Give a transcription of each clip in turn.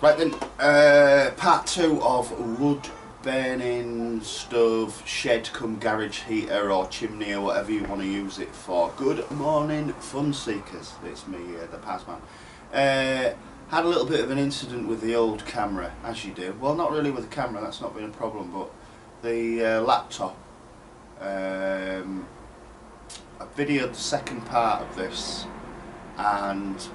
Right then, part 2 of wood burning stove, shed cum garage heater or chimney or whatever you want to use it for. Good morning fun seekers, it's me, the Passman. Had a little bit of an incident with the old camera, as you do. Well, not really with the camera, that's not been a problem, but the laptop. I videoed the second part of this, and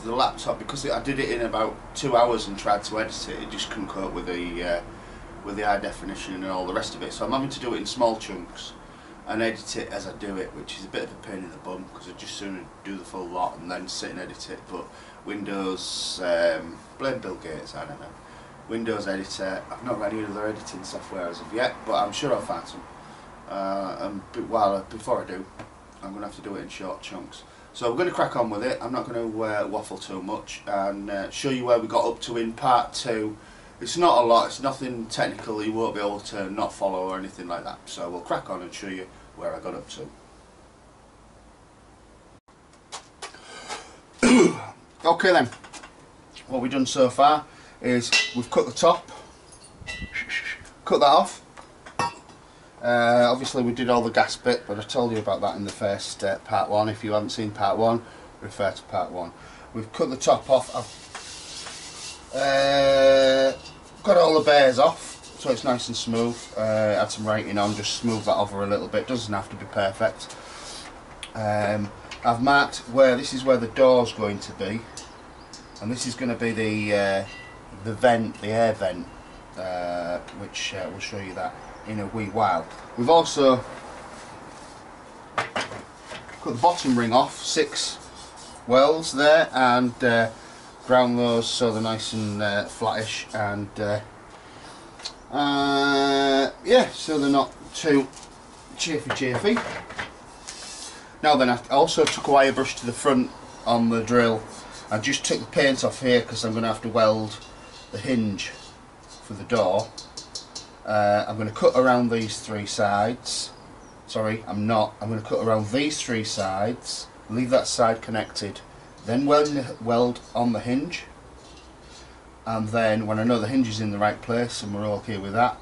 the laptop, because I did it in about 2 hours and tried to edit it, it just couldn't cope with the high definition and all the rest of it. So I'm having to do it in small chunks and edit it as I do it, which is a bit of a pain in the bum because I'd just sooner do the full lot and then sit and edit it. But Windows, blame Bill Gates, I don't know. Windows Editor, I've not got any other editing software as of yet, but I'm sure I'll find some. Before I do, I'm going to have to do it in short chunks. So we're going to crack on with it. I'm not going to waffle too much and show you where we got up to in part 2. It's not a lot, it's nothing technical, you won't be able to not follow or anything like that. So we'll crack on and show you where I got up to. Okay then, what we've done so far is we've cut the top, cut that off. Obviously we did all the gas bit, but I told you about that in the first part 1. If you haven't seen part 1, refer to part 1. We've cut the top off. I've got all the bears off, so it's nice and smooth. Add some writing on, just smooth that over a little bit. Doesn't have to be perfect. I've marked where this is where the door's going to be, and this is going to be the vent, the air vent, which we'll show you that in a wee while. We've also cut the bottom ring off, 6 wells there, and ground those so they're nice and flattish, and yeah, so they're not too chafy. Now then, I also took a wire brush to the front on the drill. I just took the paint off here because I'm going to have to weld the hinge for the door. I'm going to cut around these 3 sides. Sorry, I'm not. I'm going to cut around these 3 sides, leave that side connected, then weld on the hinge, and then when I know the hinge is in the right place and we're okay with that,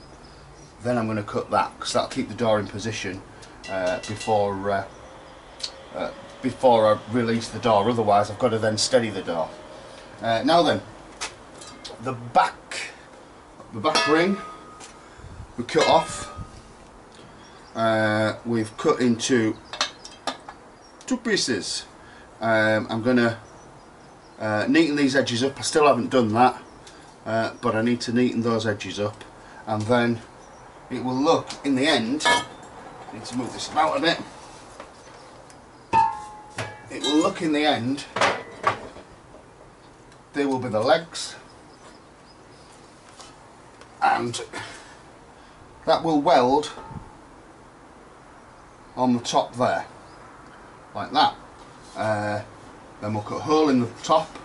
then I'm going to cut that, because that'll keep the door in position before I release the door. Otherwise I've got to then steady the door. Now then, the back ring we cut off. We've cut into 2 pieces. I'm going to neaten these edges up. I still haven't done that, but I need to neaten those edges up, and then it will look, in the end, I need to move this about a bit, it will look in the end, they will be the legs, and that will weld on the top there, like that. Then we'll cut a hole in the top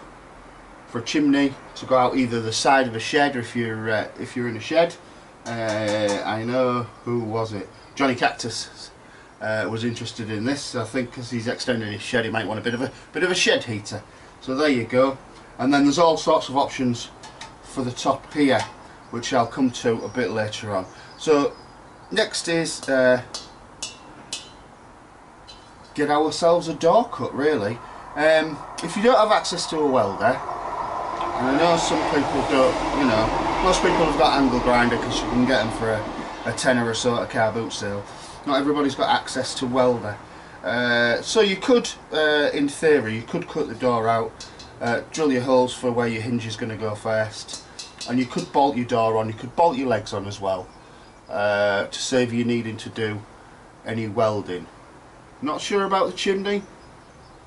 for a chimney to go out either the side of a shed, or if you're in a shed. I know, who was it? Johnny Cactus was interested in this. I think because he's extending his shed, he might want a bit of a shed heater. So there you go. And then there's all sorts of options for the top here, which I'll come to a bit later on. So next is get ourselves a door cut, really. If you don't have access to a welder, and I know some people don't, you know, most people have got angle grinder because you can get them for a tenner or so at a car boot sale. Not everybody's got access to welder. So you could, in theory, you could cut the door out, drill your holes for where your hinge is going to go first, and you could bolt your door on, you could bolt your legs on as well, to save you needing to do any welding. Not sure about the chimney.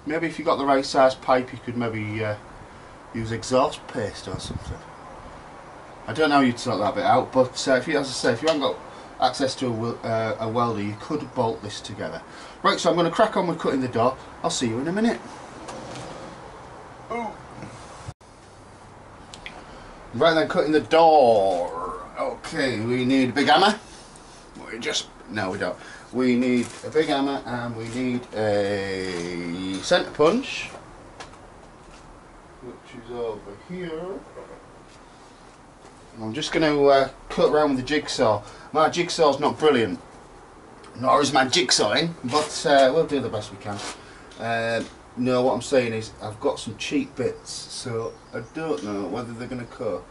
Maybe if you got the right size pipe, you could maybe use exhaust paste or something. I don't know how you'd sort that bit out, but if you, as I say, if you haven't got access to a welder, you could bolt this together. Right, so I'm going to crack on with cutting the door. I'll see you in a minute. Ooh. Right then, cutting the door. Okay, we need a big hammer. No, we don't. We need a big hammer, and we need a centre punch. which is over here. I'm just going to cut around with the jigsaw. My jigsaw's not brilliant, nor is my jigsawing, but we'll do the best we can. No, what I'm saying is I've got some cheap bits, so I don't know whether they're going to cope.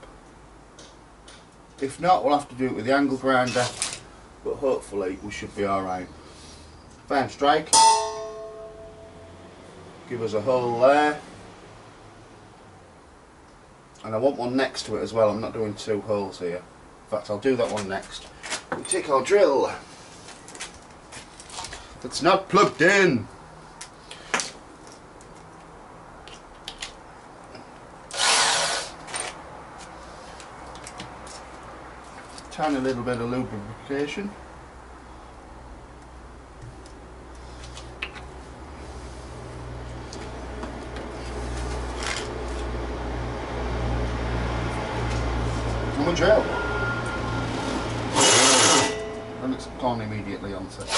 If not, we'll have to do it with the angle grinder, but hopefully we should be alright. Fine strike. Give us a hole there. And I want one next to it as well. I'm not doing two holes here. In fact, I'll do that one next. We take our drill. That's not plugged in. Tiny little bit of lubrication. And we drill. And it's gone immediately onto it.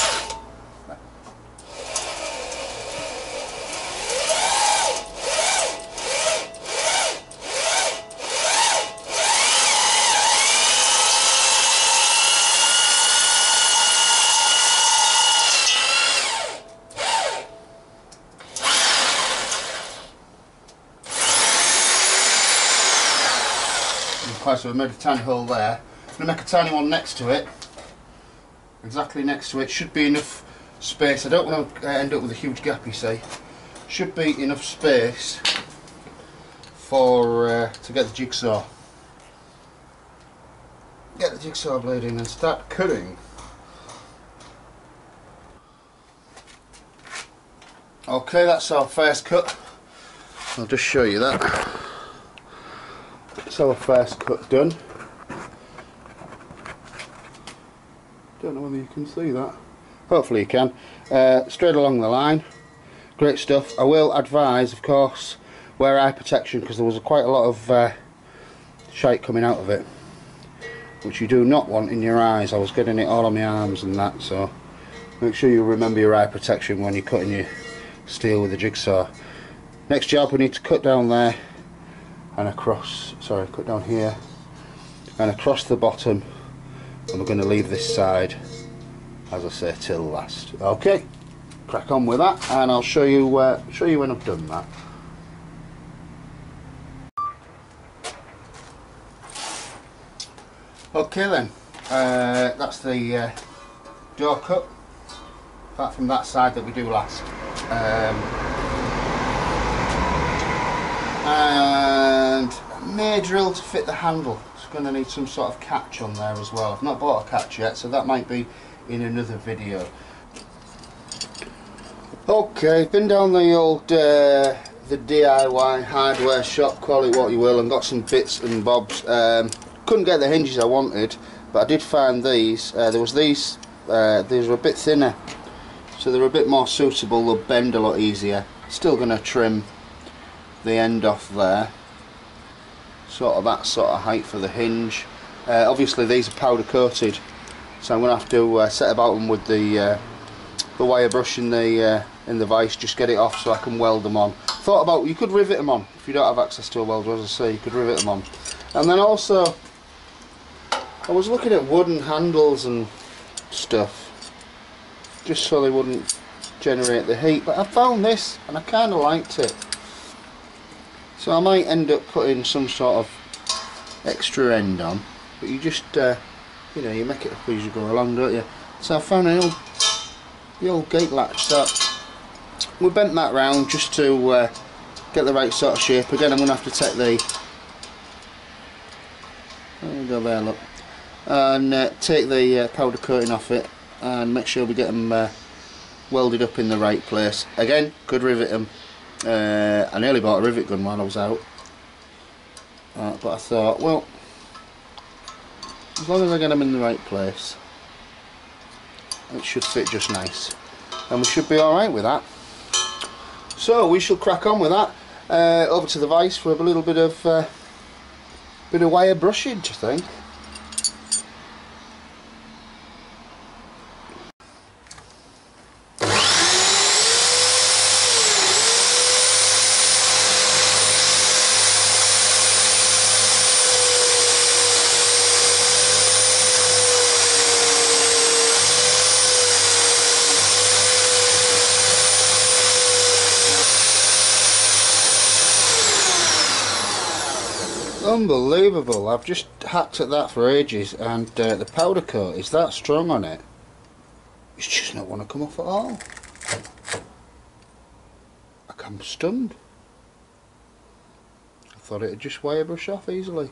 So we've made a tiny hole there. I'm going to make a tiny one next to it. Exactly next to it. Should be enough space. I don't want to end up with a huge gap, you see. Should be enough space for to get the jigsaw. Get the jigsaw blade in and start cutting. Okay, that's our first cut. I'll just show you that. So our first cut done. Don't know whether you can see that. Hopefully you can. Straight along the line. Great stuff. I will advise, of course, wear eye protection because there was quite a lot of shite coming out of it, which you do not want in your eyes. I was getting it all on my arms and that, so make sure you remember your eye protection when you're cutting your steel with a jigsaw. Next job, we need to cut down there and across, sorry, cut down here and across the bottom, and we're going to leave this side, as I say, till last. Okay, crack on with that, and I'll show you when I've done that. Okay then, that's the door cut, apart from that side that we do last. And may drill to fit the handle. It's going to need some sort of catch on there as well. I've not bought a catch yet, so that might be in another video. Okay, been down the old the DIY hardware shop, call it what you will, and got some bits and bobs. Couldn't get the hinges I wanted, but I did find these. There was these were a bit thinner, so they're a bit more suitable. They'll bend a lot easier. Still going to trim the end off there, sort of that sort of height for the hinge. Obviously these are powder coated, so I'm going to have to set about them with the wire brush in the vise, just get it off so I can weld them on. Thought about, you could rivet them on if you don't have access to a welder, as I say, you could rivet them on. And then also I was looking at wooden handles and stuff, just so they wouldn't generate the heat, but I found this and I kind of liked it. So I might end up putting some sort of extra end on, but you just, you know, you make it up as you go along, don't you? So I found the old gate latch, so we bent that round just to get the right sort of shape. Again, I'm going to have to take the, there we go there, look, and take the powder coating off it and make sure we get them welded up in the right place. Again, could rivet them. I nearly bought a rivet gun while I was out, but I thought, well, as long as I get them in the right place, it should fit just nice, and we should be alright with that. So we shall crack on with that. Over to the vise for a little bit of wire brushage, I think. Unbelievable. I've just hacked at that for ages, and the powder coat is that strong on it. It's just not want to come off at all. I'm stunned. I thought it'd just wire brush off easily.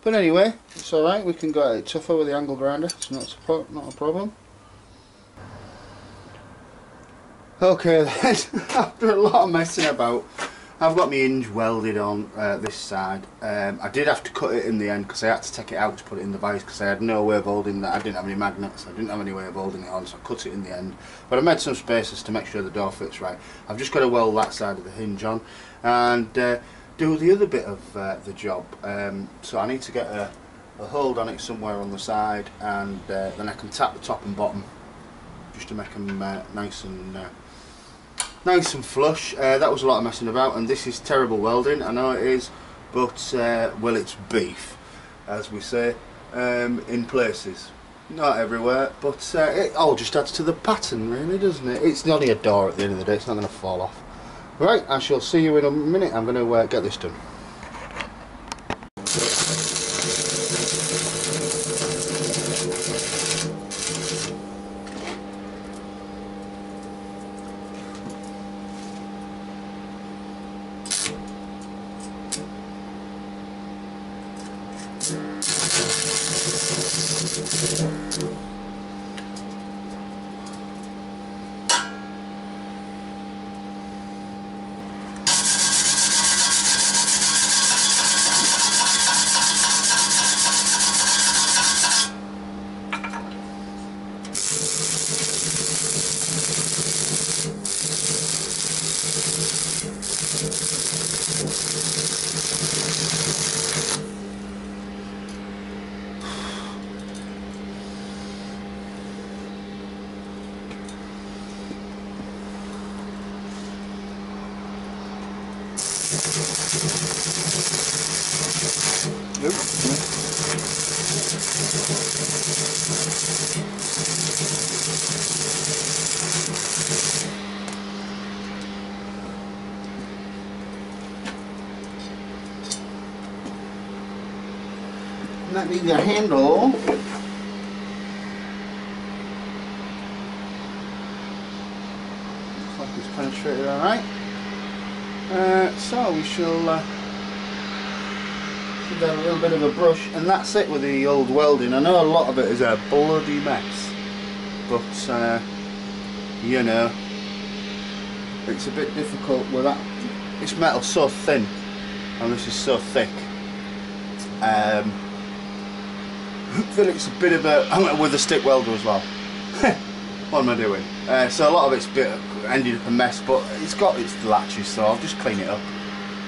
But anyway, it's alright, we can go at it tougher with the angle grinder, it's not a problem. Okay then, after a lot of messing about, I've got my hinge welded on this side. I did have to cut it in the end because I had to take it out to put it in the vise because I had no way of holding that. I didn't have any magnets, I didn't have any way of holding it on, so I cut it in the end. But I made some spaces to make sure the door fits right. I've just got to weld that side of the hinge on and do the other bit of the job. So I need to get a hold on it somewhere on the side, and then I can tap the top and bottom just to make them nice and flush. That was a lot of messing about, and this is terrible welding, I know it is, but well, it's beef, as we say, in places, not everywhere, but it all just adds to the pattern really, doesn't it? It's only a door at the end of the day, it's not going to fall off. Right, I shall see you in a minute. I'm going to get this done. And that means the handle looks like it's penetrated alright. So we shall give that a little bit of a brush, and that's it with the old welding. I know a lot of it is a bloody mess, but you know, it's a bit difficult with that. This metal's so thin and this is so thick. That it's a bit of a, with a stick welder as well. What am I doing? So a lot of it's ended up a mess, but it's got its latches, so I'll just clean it up.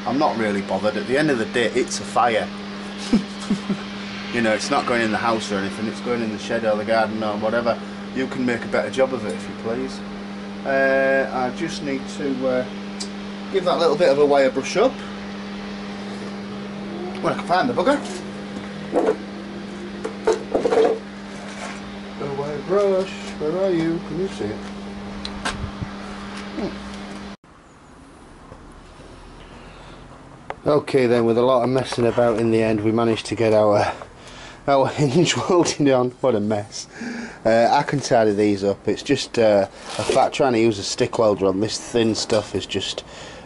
I'm not really bothered. At the end of the day, it's a fire. You know, it's not going in the house or anything, it's going in the shed or the garden or whatever. You can make a better job of it if you please. I just need to give that little bit of a wire brush up when I can find the bugger. A wire brush, where are you? Can you see it? Okay then, with a lot of messing about in the end, we managed to get our hinge welding on. What a mess. I can tidy these up. It's just a fact, trying to use a stick welder on this thin stuff is just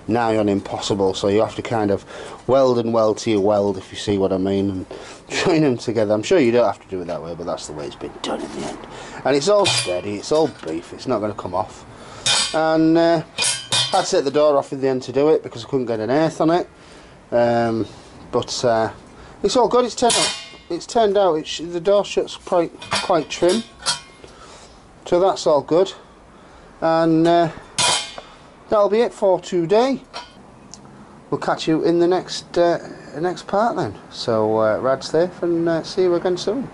nigh on impossible, so you have to kind of weld and weld to your weld, if you see what I mean, and join them together. I'm sure you don't have to do it that way, but that's the way it's been done in the end. And it's all steady, it's all beef, it's not going to come off. And I had to take the door off in the end to do it because I couldn't get an earth on it. But it's all good. It's turned out. The door shuts quite trim, so that's all good. And that'll be it for today. We'll catch you in the next part then. So ride safe and see you again soon.